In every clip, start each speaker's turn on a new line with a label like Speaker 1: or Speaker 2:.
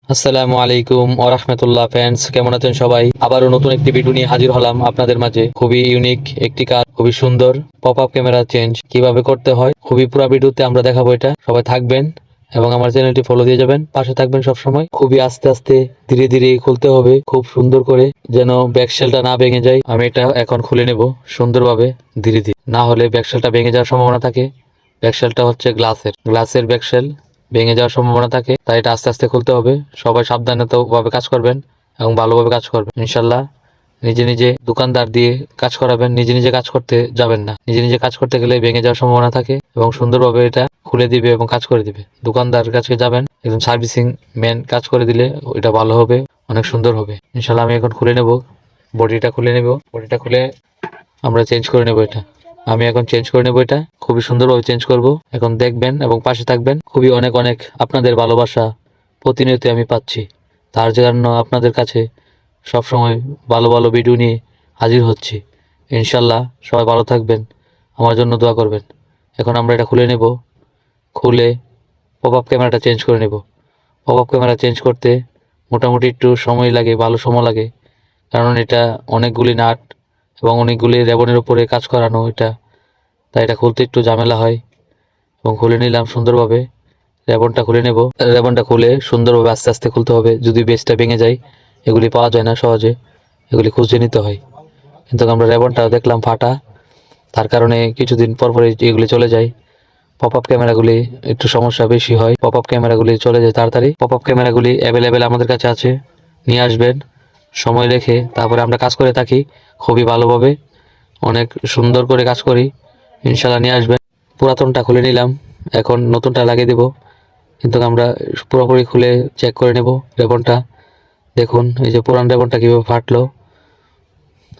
Speaker 1: আসসালামু আলাইকুম ওয়া রাহমাতুল্লাহ। ফ্রেন্ডস, কেমন আছেন সবাই? আবারও নতুন একটি ভিডিও নিয়ে হাজির হলাম আপনাদের মাঝে। খুবই ইউনিক একটি কাজ, খুবই সুন্দর পপ আপ ক্যামেরা চেঞ্জ কিভাবে করতে হয় খুবই পুরো ভিডিওতে আমরা দেখাবো। এটা সবাই থাকবেন এবং আমার চ্যানেলটি ফলো দিয়ে যাবেন, পাশে থাকবেন সব সময়। খুবই আস্তে আস্তে ধীরে ধীরে খুলতে হবে, খুব সুন্দর করে, যেন ব্যাকশেলটা না ভেঙে যায়। আমি এটা এখন খুলে নেব সুন্দরভাবে ধীরে ধীরে, না হলে ব্যাকশেলটা ভেঙে যাওয়ার সম্ভাবনা থাকে। ব্যাকশেলটা হচ্ছে গ্লাসের ব্যাকশেল, ভেঙে যাওয়ার সম্ভাবনা থাকে, তাই এটা আস্তে আস্তে খুলতে হবে। সবাই সাবধানতাভাবে কাজ করবেন এবং ভালোভাবে কাজ করবেন ইনশাল্লাহ। নিজে নিজে দোকানদার দিয়ে কাজ করাবেন, নিজে নিজে কাজ করতে যাবেন না। নিজে নিজে কাজ করতে গেলে ভেঙে যাওয়ার সম্ভাবনা থাকে এবং সুন্দরভাবে এটা খুলে দিবে এবং কাজ করে দিবে। দোকানদার কাছে যাবেন, একজন সার্ভিসিং ম্যান কাজ করে দিলে এটা ভালো হবে, অনেক সুন্দর হবে ইনশাল্লাহ। আমি এখন খুলে নেব, বডিটা খুলে আমরা চেঞ্জ করে নেব এটা। আমি এখন চেঞ্জ করে নেব, এটা খুবই সুন্দরভাবে চেঞ্জ করব। এখন দেখবেন এবং পাশে থাকবেন। খুবই অনেক অনেক আপনাদের ভালোবাসা প্রতিনিয়ত আমি পাচ্ছি, তার জন্য আপনাদের কাছে সবসময় ভালো ভালো ভিডিও নিয়ে হাজির হচ্ছি ইনশাল্লাহ। সবাই ভালো থাকবেন, আমার জন্য দোয়া করবেন। এখন আমরা এটা খুলে নেব, খুলে পপ আপ ক্যামেরাটা চেঞ্জ করে নেব। পপ আপ ক্যামেরা চেঞ্জ করতে মোটামুটি একটু সময় লাগে, ভালো সময় লাগে, কারণ এটা অনেকগুলি নাট এবং অনেকগুলি রেবনের উপরে কাজ করানো এটা, তাই এটা খুলতে একটু ঝামেলা হয়। এবং খুলে নিলাম সুন্দরভাবে। রেবনটা খুলে নেব। রেবনটা খুলে সুন্দরভাবে আস্তে আস্তে খুলতে হবে, যদি বেসটা ভেঙে যায় এগুলি পাওয়া যায় না সহজে, এগুলি খুঁজে নিতে হয়। কিন্তু আমরা রেবনটা দেখলাম ফাটা, তার কারণে কিছুদিন পর পরে এগুলি চলে যায়। পপ আপ ক্যামেরাগুলি একটু সমস্যা বেশি হয়, পপ আপ ক্যামেরাগুলি চলে যায় তাড়াতাড়ি। পপ আপ ক্যামেরাগুলি অ্যাভেলেবেল আমাদের কাছে আছে, নিয়ে আসবেন সময় রেখে। তারপরে আমরা কাজ করে থাকি খুবই ভালোভাবে, অনেক সুন্দর করে কাজ করি ইনশাল্লাহ। নিয়ে আসবেন। পুরাতনটা খুলে নিলাম, এখন নতুনটা লাগিয়ে দেব। কিন্তু আমরা পুরোপুরি খুলে চেক করে নেব রেবনটা। দেখুন এই যে পুরান রেবনটা কীভাবে ফাটলো।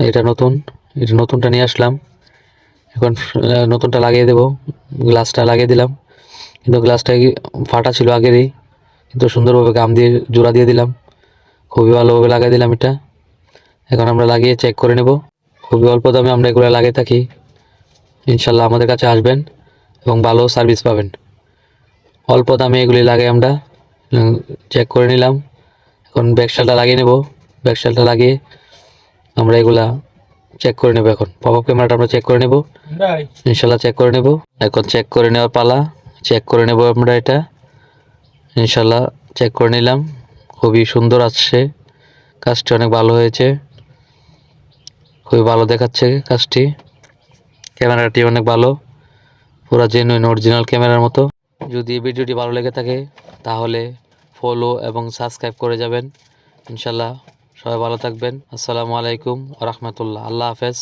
Speaker 1: এটা নতুনটা নিয়ে আসলাম। এখন নতুনটা লাগিয়ে দেব, গ্লাসটা লাগিয়ে দিলাম। কিন্তু গ্লাসটা ফাটা ছিল আগেরই, কিন্তু সুন্দরভাবে গাম দিয়ে জোড়া দিয়ে দিলাম, খুবই ভালোভাবে লাগিয়ে দিলাম এটা। এখন আমরা লাগিয়ে চেক করে নেব। খুবই অল্প দামে আমরা এগুলো লাগিয়ে থাকি ইনশাল্লাহ। আমাদের কাছে আসবেন এবং ভালো সার্ভিস পাবেন। অল্প দামে এগুলি লাগে আমরা চেক করে নিলাম। এখন ব্যাকশেলটা লাগিয়ে নেব। ব্যাকশেলটা লাগিয়ে আমরা এগুলা চেক করে নেব। এখন পপ আপ ক্যামেরাটা আমরা চেক করে নেব ইনশাল্লাহ, চেক করে নেব। এখন চেক করে নেওয়ার পালা, চেক করে নেব আমরা এটা ইনশাল্লাহ। চেক করে নিলাম, খুবই সুন্দর আসছে, কাজটি অনেক ভালো হয়েছে, খুবই ভালো দেখাচ্ছে কাজটি। ক্যামেরাটি অনেক ভালো, পুরো জেনুইন অরিজিনাল ক্যামেরার মতো। যদি ভিডিওটি ভালো লেগে থাকে তাহলে ফলো এবং সাবস্ক্রাইব করে যাবেন ইনশাল্লাহ। সবাই ভালো থাকবেন। আসসালামু আলাইকুম ওয়া রাহমাতুল্লাহ। আল্লাহ হাফেজ।